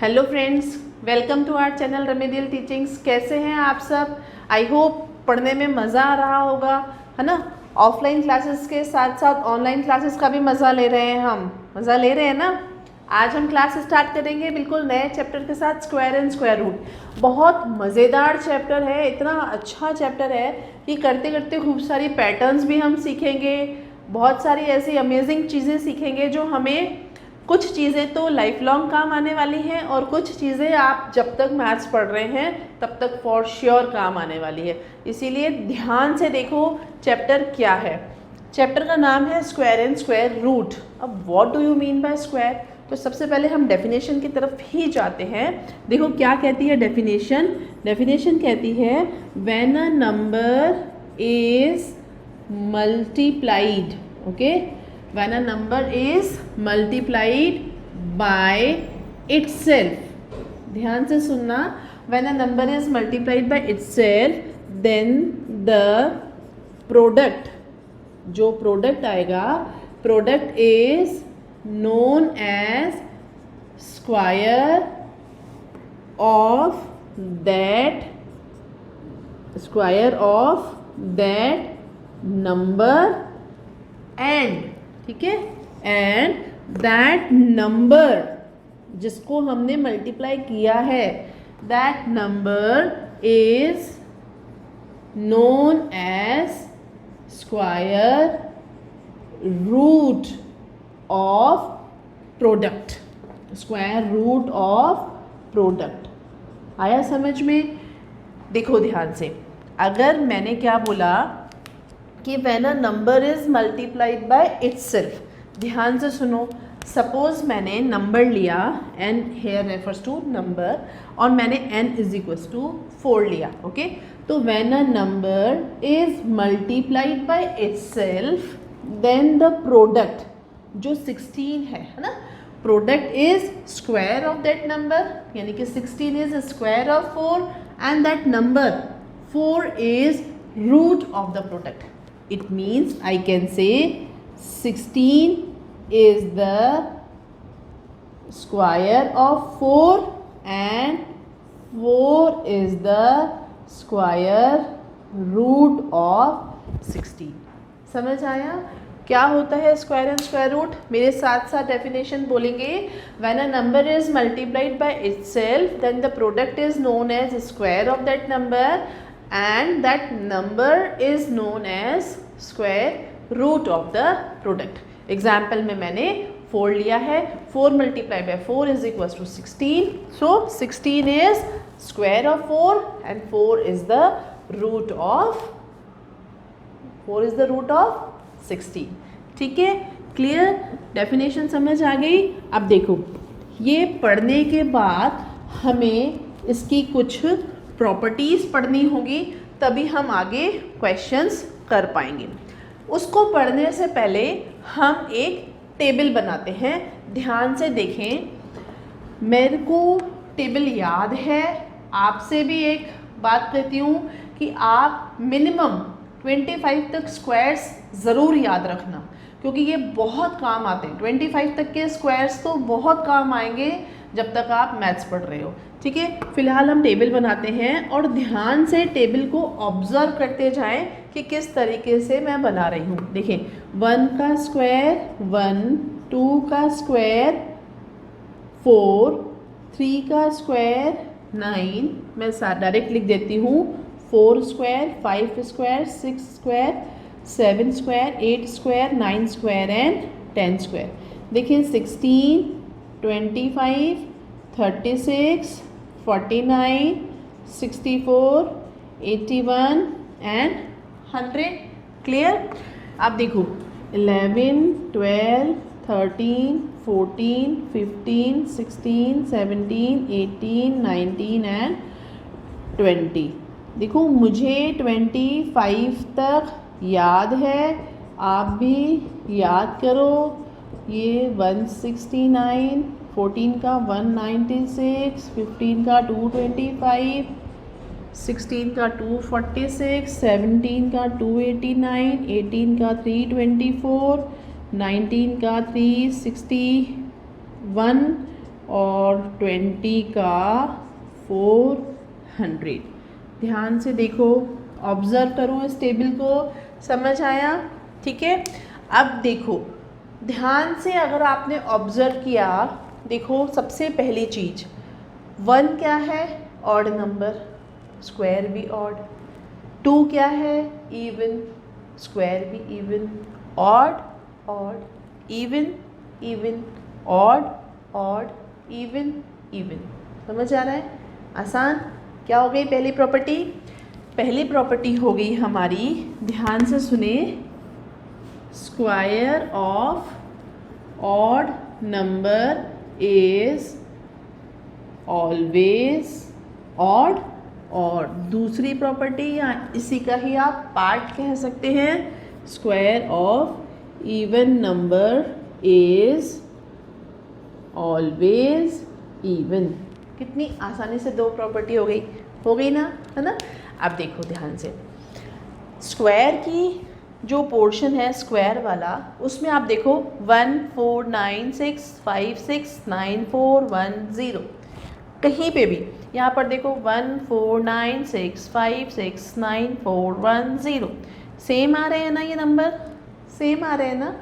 Hello friends, welcome to our channel remedial teachings. कैसे हैं आप सब? आई होप पढ़ने में मज़ा आ रहा होगा, है ना। ऑफलाइन क्लासेस के साथ साथ ऑनलाइन क्लासेस का भी मज़ा ले रहे हैं। हम मज़ा ले रहे हैं ना। आज हम क्लास स्टार्ट करेंगे बिल्कुल नए चैप्टर के साथ, स्क्वायर एंड स्क्वायर रूट। बहुत मज़ेदार चैप्टर है, इतना अच्छा चैप्टर है कि करते करते खूब सारी पैटर्न्स भी हम सीखेंगे, बहुत सारी ऐसी अमेजिंग चीज़ें सीखेंगे जो हमें कुछ चीज़ें तो लाइफ लॉन्ग काम आने वाली हैं और कुछ चीज़ें आप जब तक मैथ्स पढ़ रहे हैं तब तक फॉर श्योर काम आने वाली है। इसीलिए ध्यान से देखो चैप्टर क्या है। चैप्टर का नाम है स्क्वायर एंड स्क्वायर रूट। अब what do you mean by square? तो सबसे पहले हम डेफिनेशन की तरफ ही जाते हैं। देखो क्या कहती है डेफिनेशन। डेफिनेशन कहती है when a number is multiplied, okay, when a number is multiplied by itself। ध्यान से सुनना, when a number is multiplied by itself then the product, जो प्रोडक्ट आएगा, product is known as square of that number and, ठीक है, and that number जिसको हमने multiply किया है, that number is known as square root of product. Square root of product आया समझ में? देखो ध्यान से, अगर मैंने क्या बोला कि when a number is multiplied by itself, ध्यान से सुनो। सपोज मैंने नंबर लिया, n here refers to number, और मैंने n इज इक्वल्स टू 4 लिया, ओके। तो when a number is multiplied by itself then the product जो 16 है ना, product is square of that number, यानी कि 16 is square of 4 and that number 4 is root of the product. It means I can say 16 is the square of 4 and 4 is the square root of 16। समझ आया क्या होता है square and square root? मेरे साथ साथ डेफिनेशन बोलेंगे। When a number is multiplied by itself then the product is known as square of that number and that number is known as square root of the product। Example में मैंने 4 लिया है, 4 multiply by 4 is equal to 16, so 16 is square of 4 and 4 is the root of 16। ठीक है, clear? Definition समझ आ गई? अब देखो, ये पढ़ने के बाद हमें इसकी कुछ प्रॉपर्टीज़ पढ़नी होगी, तभी हम आगे क्वेश्चंस कर पाएंगे। उसको पढ़ने से पहले हम एक टेबल बनाते हैं। ध्यान से देखें, मेरे को टेबल याद है। आपसे भी एक बात कहती हूँ कि आप मिनिमम 25 तक स्क्वायर्स ज़रूर याद रखना, क्योंकि ये बहुत काम आते हैं। 25 तक के स्क्वायर्स तो बहुत काम आएंगे जब तक आप मैथ्स पढ़ रहे हो। ठीक है, फिलहाल हम टेबल बनाते हैं और ध्यान से टेबल को ऑब्जर्व करते जाएं कि किस तरीके से मैं बना रही हूँ। देखें, 1 का स्क्वायर 1, 2 का स्क्वायर 4, 3 का स्क्वायर 9, मैं डायरेक्ट लिख देती हूँ, 4 square, 5 square, 6 square, 7 square, 8 square, 9 square and 10 square. देखिए 16, 25, 36, 49, 64, 81 एंड 100। क्लियर? अब देखो 11, 12, 13, 14, 15, 16, 17, 18, 19 एंड 20। देखो मुझे 25 तक याद है, आप भी याद करो। ये 169, 14 का 196, 15 का 225, 16 का 246, 17 का 289, 18 का 324, 19 का 361, और 20 का 400। ध्यान से देखो, ऑब्ज़र्व करो इस टेबल को, समझ आया? ठीक है। अब देखो ध्यान से, अगर आपने ऑब्ज़र्व किया, देखो सबसे पहली चीज़ 1 क्या है? ऑड नंबर, स्क्वायर भी ऑड। 2 क्या है? इवन, स्क्वायर भी even. Odd odd, even even, odd odd, even even. समझ आ रहा है? आसान। क्या हो गई पहली प्रॉपर्टी? पहली प्रॉपर्टी हो गई हमारी, ध्यान से सुने, square of odd number is always odd. और दूसरी प्रॉपर्टी, या इसी का ही आप पार्ट कह सकते हैं, square of even number is always even. कितनी आसानी से दो प्रॉपर्टी हो गई ना, है ना? अब देखो ध्यान से, स्क्वायर की जो पोर्शन है स्क्वायर वाला, उसमें आप देखो 1 4 9 6 5 6 9 4 1 0, कहीं पे भी यहाँ पर देखो 1 4 9 6 5 6 9 4 1 0, सेम आ रहे हैं ना ये नंबर? सेम आ रहे हैं ना?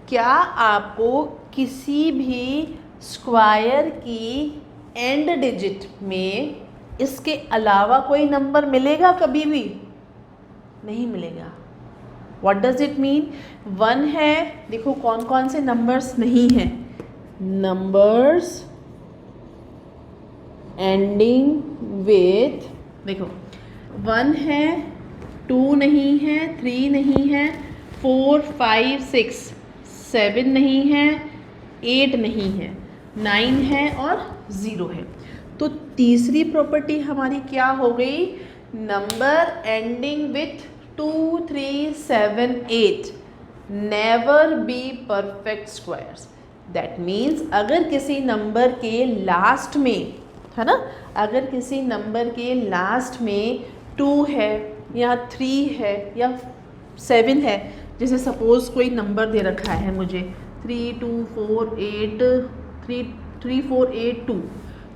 क्या आपको किसी भी स्क्वायर की एंड डिजिट में इसके अलावा कोई नंबर मिलेगा कभी भी? नहीं मिलेगा। What does it mean? 1 है, देखो कौन कौन से नंबर्स नहीं हैं, नंबर्स एंडिंग विथ, देखो 1 है, 2 नहीं है, 3 नहीं है, 4 5 6 7 नहीं है, 8 नहीं है, 9 है और 0 है। तो तीसरी प्रॉपर्टी हमारी क्या हो गई? Number ending with 2 3 7 8 never be perfect squares. That means अगर किसी नंबर के लास्ट में, है ना, अगर किसी नंबर के लास्ट में 2 है या 3 है या 7 है, जैसे सपोज़ कोई नंबर दे रखा है मुझे 3 2 4 8 3 4 8 2,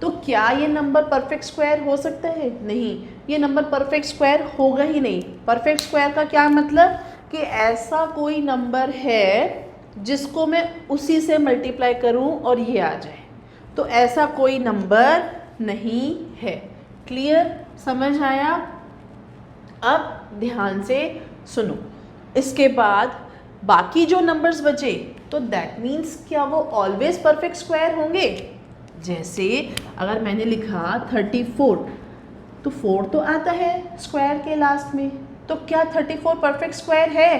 तो क्या ये नंबर परफेक्ट स्क्वायर हो सकता है? नहीं, ये नंबर परफेक्ट स्क्वायर होगा ही नहीं। परफेक्ट स्क्वायर का क्या मतलब? कि ऐसा कोई नंबर है जिसको मैं उसी से मल्टीप्लाई करूं और ये आ जाए, तो ऐसा कोई नंबर नहीं है। क्लियर? समझ आया? अब ध्यान से सुनो, इसके बाद बाकी जो नंबर्स बचे, तो दैट मीन्स क्या वो ऑलवेज परफेक्ट स्क्वायर होंगे? जैसे अगर मैंने लिखा 34, तो 4 तो आता है स्क्वायर के लास्ट में, तो क्या 34 परफेक्ट स्क्वायर है?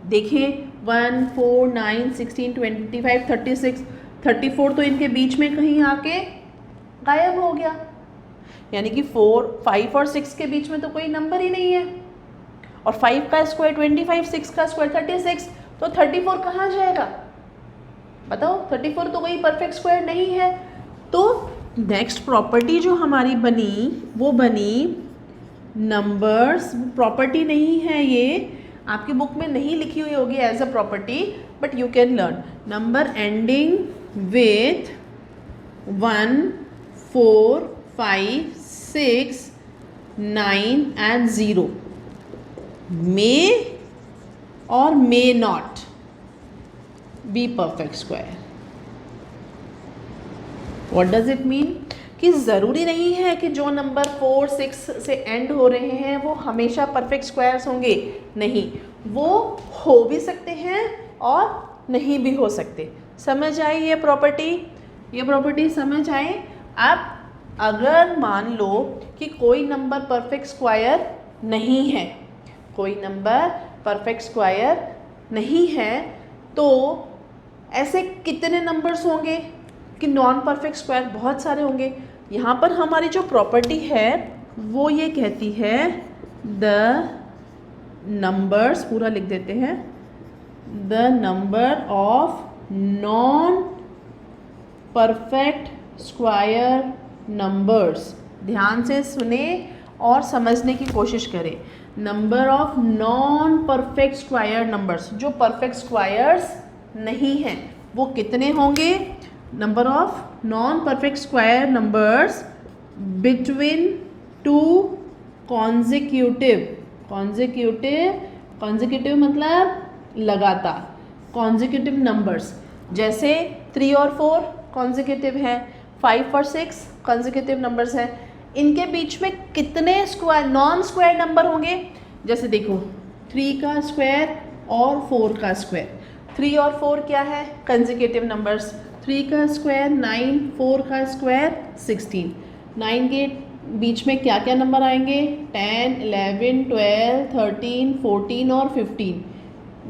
देखिए 1 4 9 16 25 36, 34 तो इनके बीच में कहीं आके गायब हो गया, यानी कि 4 5 और 6 के बीच में तो कोई नंबर ही नहीं है। और 5 का स्क्वायर 25, 6 का स्क्वायर 36, तो 34 कहाँ जाएगा? बताओ, 34 तो कोई परफेक्ट स्क्वायर नहीं है। तो नेक्स्ट प्रॉपर्टी जो हमारी बनी, वो बनी नंबर्स, प्रॉपर्टी नहीं है, ये आपकी बुक में नहीं लिखी हुई होगी as a property, but you can learn. Number ending with 1 4 5 6 9 and 0 may or may not be perfect square. What does it mean? कि ज़रूरी नहीं है कि जो नंबर 4 6 से एंड हो रहे हैं वो हमेशा परफेक्ट स्क्वायर्स होंगे। नहीं, वो हो भी सकते हैं और नहीं भी हो सकते। समझ आई ये प्रॉपर्टी? ये प्रॉपर्टी समझ आई? अब अगर मान लो कि कोई नंबर परफेक्ट स्क्वायर नहीं है, कोई नंबर परफेक्ट स्क्वायर नहीं है, तो ऐसे कितने नंबर्स होंगे कि नॉन परफेक्ट स्क्वायर? बहुत सारे होंगे। यहाँ पर हमारी जो प्रॉपर्टी है वो ये कहती है द नंबर्स, पूरा लिख देते हैं, the number of non perfect square numbers. ध्यान से सुने और समझने की कोशिश करें। Number of non perfect square numbers, जो परफेक्ट स्क्वायर्स नहीं हैं, वो कितने होंगे? Number of non perfect square numbers between two consecutive मतलब लगातार कॉन्जिक्यूटिव नंबर्स, जैसे 3 और 4 कॉन्जिक्यूटिव हैं, 5 और 6 कॉन्जिक्यूटिव नंबर्स हैं। इनके बीच में कितने स्क्वायर नॉन स्क्वायर नंबर होंगे? जैसे देखो 3 का स्क्वायर और 4 का स्क्वायर। 3 और 4 क्या है? Consecutive numbers. 3 का स्क्वायर 9, 4 का स्क्वायर 16। 9 के बीच में क्या क्या नंबर आएंगे? 10, 11, 12, 13, 14 और 15।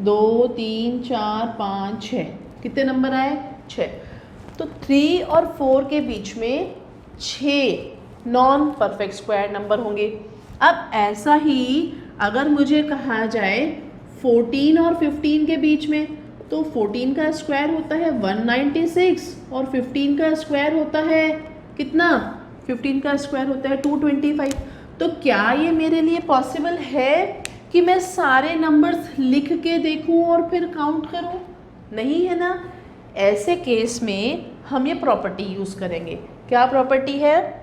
2, 3, 4, 5, 6। कितने नंबर आए? 6। तो 3 और 4 के बीच में 6 नॉन परफेक्ट स्क्वायर नंबर होंगे। अब ऐसा ही अगर मुझे कहा जाए 14 और 15 के बीच में, तो 14 का स्क्वायर होता है 196 और 15 का स्क्वायर होता है कितना? 15 का स्क्वायर होता है 225। तो क्या ये मेरे लिए पॉसिबल है कि मैं सारे नंबर्स लिख के देखूं और फिर काउंट करूं? नहीं है ना। ऐसे केस में हम ये प्रॉपर्टी यूज़ करेंगे। क्या प्रॉपर्टी है?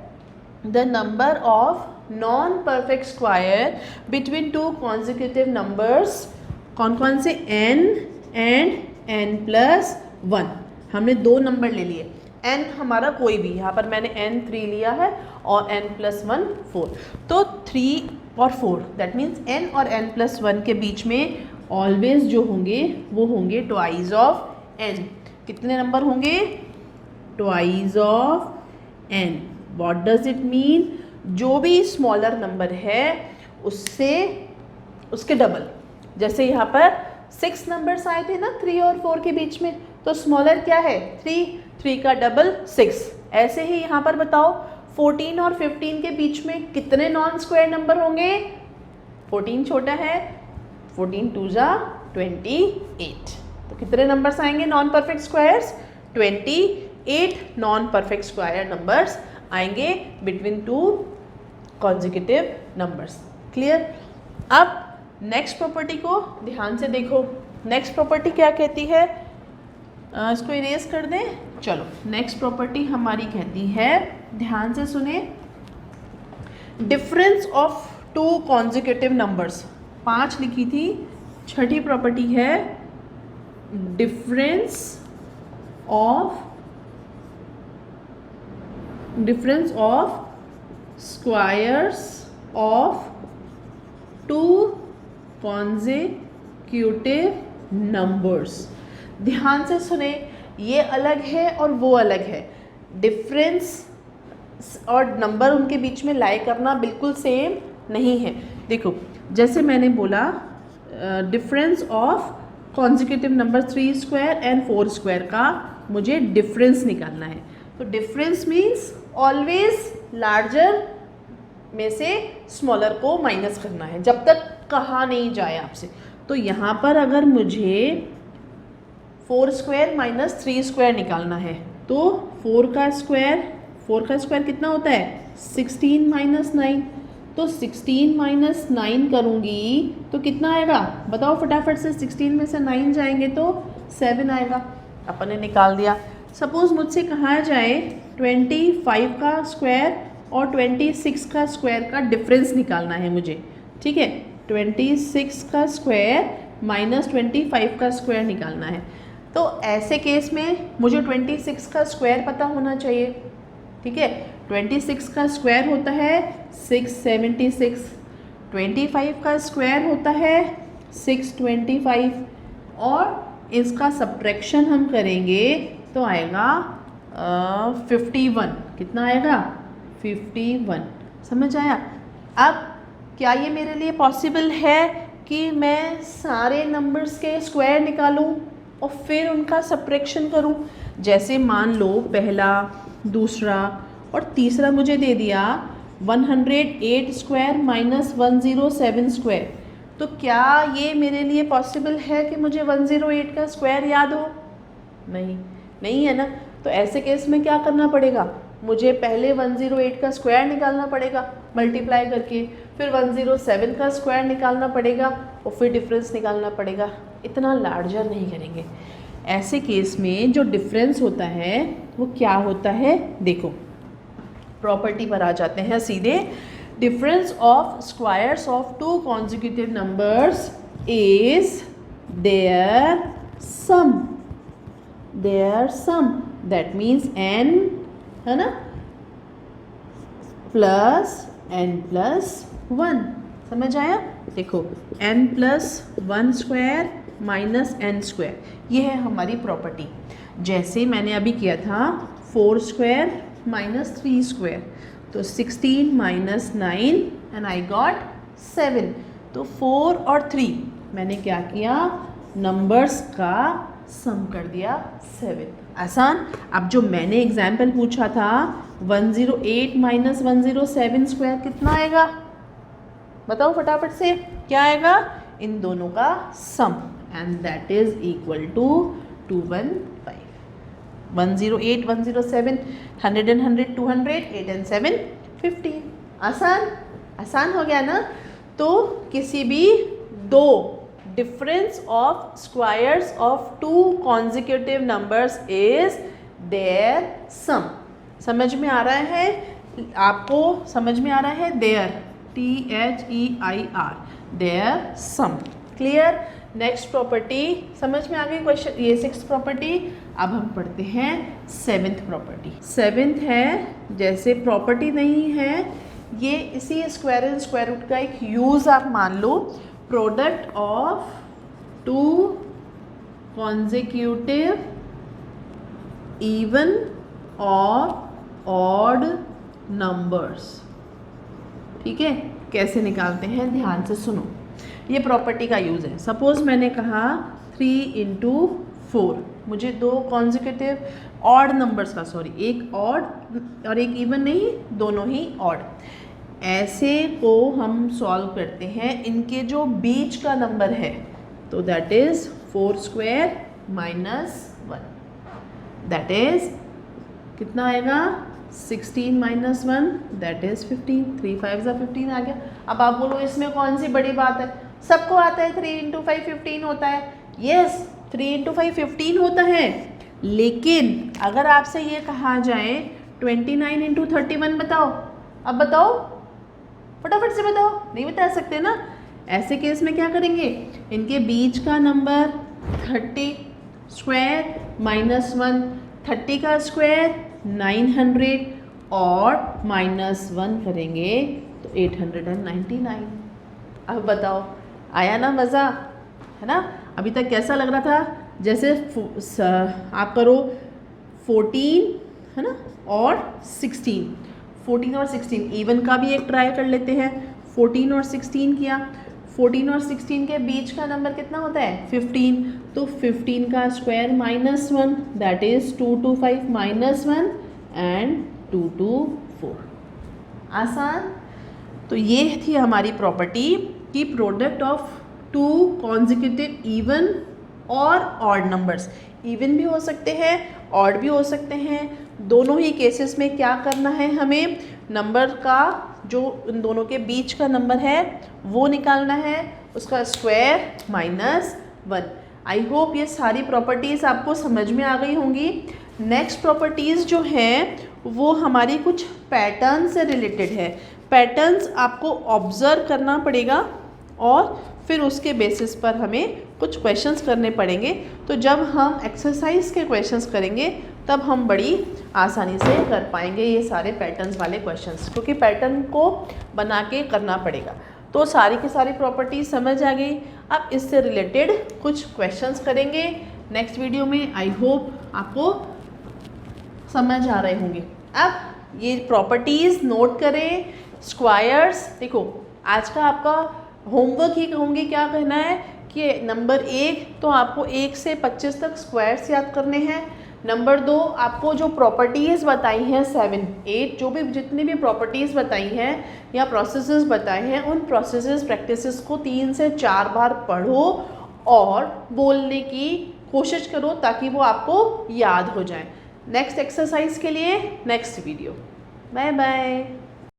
The number of non perfect square between two consecutive numbers, कौन कौन से? n and n+1। हमने 2 नंबर ले लिए। n हमारा कोई भी, यहाँ पर मैंने n3 लिया है और n+1 4। तो 3 और 4 दैट मीन्स n और n+1 के बीच में ऑलवेज जो होंगे वो होंगे ट्वाइस ऑफ n। कितने नंबर होंगे? Twice of n। What does it mean? जो भी स्मॉलर नंबर है उससे उसके डबल। जैसे यहाँ पर 6 नंबर्स आए थे ना 3 और 4 के बीच में, तो स्मॉलर क्या है? 3 का डबल 6। ऐसे ही यहाँ पर बताओ 14 और 15 के बीच में कितने नॉन स्क्वायर नंबर होंगे? 14 छोटा है, 14 2 जा 28। तो कितने नंबर्स आएंगे non perfect squares? 28 non perfect square numbers आएंगे between two consecutive numbers. Clear? अब नेक्स्ट प्रॉपर्टी को ध्यान से देखो। नेक्स्ट प्रॉपर्टी क्या कहती है? इसको इरेज कर दें। चलो, नेक्स्ट प्रॉपर्टी हमारी कहती है, ध्यान से सुने, डिफरेंस ऑफ 2 कॉन्जिक्यूटिव नंबर्स। 5 लिखी थी, छठी प्रॉपर्टी है difference of squares of 2 consecutive numbers. ध्यान से सुने, ये अलग है और वो अलग है। डिफरेंस और नंबर उनके बीच में लाई करना बिल्कुल सेम नहीं है। देखो, जैसे मैंने बोला difference of consecutive number 3 square and 4 square का मुझे डिफरेंस निकालना है। तो डिफरेंस मीन्स ऑलवेज लार्जर में से स्मॉलर को माइनस करना है जब तक कहा नहीं जाए आपसे। तो यहाँ पर अगर मुझे 4 स्क्वायर माइनस 3 स्क्वायर निकालना है, तो 4 का स्क्वायर कितना होता है? 16 माइनस 9। तो 16 माइनस 9 करूँगी तो कितना आएगा? बताओ फटाफट से। 16 में से 9 जाएंगे तो 7 आएगा। अपन ने निकाल दिया। सपोज़ मुझसे कहा जाए 25 का स्क्वायर और 26 का स्क्वायर का डिफरेंस निकालना है मुझे। ठीक है, 26 का स्क्वायर माइनस 25 का स्क्वायर निकालना है। तो ऐसे केस में मुझे 26 का स्क्वायर पता होना चाहिए। ठीक है, 26 का स्क्वायर होता है 676, 25 का स्क्वायर होता है 625 और इसका सब्ट्रैक्शन हम करेंगे तो आएगा 51। कितना आएगा? 51। समझ आया? अब क्या ये मेरे लिए पॉसिबल है कि मैं सारे नंबर्स के स्क्वायर निकालूं और फिर उनका सब्ट्रैक्शन करूं? जैसे मान लो पहला, दूसरा और तीसरा मुझे दे दिया 108 स्क्वायर माइनस 107 स्क्वायर। तो क्या ये मेरे लिए पॉसिबल है कि मुझे 108 का स्क्वायर याद हो? नहीं है ना। तो ऐसे केस में क्या करना पड़ेगा? मुझे पहले 108 का स्क्वायर निकालना पड़ेगा मल्टीप्लाई करके, फिर 107 का स्क्वायर निकालना पड़ेगा और फिर डिफरेंस निकालना पड़ेगा। इतना लार्जर नहीं करेंगे। ऐसे केस में जो डिफरेंस होता है वो क्या होता है, देखो प्रॉपर्टी पर आ जाते हैं सीधे। Difference of squares of two consecutive numbers is their sum, that means n, है ना, n+1। समझ आया? देखो n+1 square minus n square, ये है हमारी प्रॉपर्टी। जैसे मैंने अभी किया था 4 स्क्वायर माइनस 3 स्क्वायर, तो 16 माइनस 9 एंड आई गॉट 7। तो 4 और 3 मैंने क्या किया, नंबर्स का सम कर दिया 7। आसान। अब जो मैंने एग्जाम्पल पूछा था 108 माइनस 107 स्क्वायर कितना आएगा, बताओ फटाफट से, क्या आएगा, इन दोनों का sum, and that is equal to 215। 108 107, 100 and 100 200, 8 and 7 15। आसान हो गया ना। तो किसी भी दो difference of squares of two consecutive numbers is their sum. समझ में आ रहा है आपको, समझ में आ रहा है, their, THEIR, their sum. Clear? Next property समझ में आ गई क्वेश्चन, ये 6th प्रॉपर्टी। अब हम पढ़ते हैं 7th प्रॉपर्टी। 7th है, जैसे प्रॉपर्टी नहीं है, ये इसी स्क्वायर एंड स्क्वायर रूट का एक यूज आप मान लो। Product of two consecutive even और ऑड नंबर्स। ठीक है, कैसे निकालते हैं ध्यान से सुनो। ये प्रॉपर्टी का यूज़ है। सपोज मैंने कहा 3 × 4, मुझे दो कॉन्जिक्यूटिव ऑड नंबर्स का, सॉरी, एक ऑड और एक इवन नहीं, दोनों ही ऑड, ऐसे को हम सॉल्व करते हैं। इनके जो बीच का नंबर है तो that is 4 square minus 1, that is कितना आएगा, 16 माइनस 1, दैट इज 15। 3 5 15 आ गया। अब आप बोलो इसमें कौन सी बड़ी बात है, सबको आता है 3 × 5 15 होता है। यस, 3 × 5 15 होता है, लेकिन अगर आपसे ये कहा जाए 29 × 31 बताओ, अब बताओ फटाफट से बताओ, नहीं बता सकते ना। ऐसे केस में क्या करेंगे, इनके बीच का नंबर 30 स्क्वायर माइनस 1, 30 का स्क्वायर 900 और माइनस 1 करेंगे तो 899। अब बताओ, आया ना मज़ा, है ना? अभी तक कैसा लग रहा था, जैसे आप करो 14, है ना, और 16, 14 और 16, इवन का भी एक ट्राई कर लेते हैं। 14 और 16 किया, 14 और 16 के बीच का नंबर कितना होता है, 15, तो 15 का square minus 1, that is 2 2 5 minus 1 and 2 2 4। आसान। तो ये थी हमारी प्रॉपर्टी कि product of two consecutive even और ऑड नंबर्स, इवन भी हो सकते हैं ऑड भी हो सकते हैं, दोनों ही केसेस में क्या करना है, हमें नंबर का जो इन दोनों के बीच का नंबर है वो निकालना है, उसका स्क्वायर माइनस 1। आई होप ये सारी प्रॉपर्टीज़ आपको समझ में आ गई होंगी। नेक्स्ट प्रॉपर्टीज़ जो हैं वो हमारी कुछ पैटर्न से रिलेटेड है। पैटर्न्स आपको ऑब्जर्व करना पड़ेगा और फिर उसके बेसिस पर हमें कुछ क्वेश्चंस करने पड़ेंगे। तो जब हम एक्सरसाइज के क्वेश्चंस करेंगे तब हम बड़ी आसानी से कर पाएंगे ये सारे पैटर्न्स वाले क्वेश्चंस, क्योंकि पैटर्न को बना के करना पड़ेगा। तो सारी की सारी प्रॉपर्टीज समझ आ गई। अब इससे रिलेटेड कुछ क्वेश्चंस करेंगे नेक्स्ट वीडियो में। आई होप आपको समझ आ रहे होंगे। अब ये प्रॉपर्टीज़ नोट करें। स्क्वायर्स, देखो आज का आपका होमवर्क ही कहूँगी, क्या कहना है कि नंबर 1 तो आपको 1 से 25 तक स्क्वायर्स याद करने हैं। नंबर 2 आपको जो प्रॉपर्टीज़ बताई हैं 7 8 जो भी जितनी भी प्रॉपर्टीज़ बताई हैं या प्रोसेसेस बताए हैं, उन प्रोसेसेस प्रैक्टिसेस को 3 से 4 बार पढ़ो और बोलने की कोशिश करो ताकि वो आपको याद हो जाए। नेक्स्ट एक्सरसाइज के लिए नेक्स्ट वीडियो। Bye bye.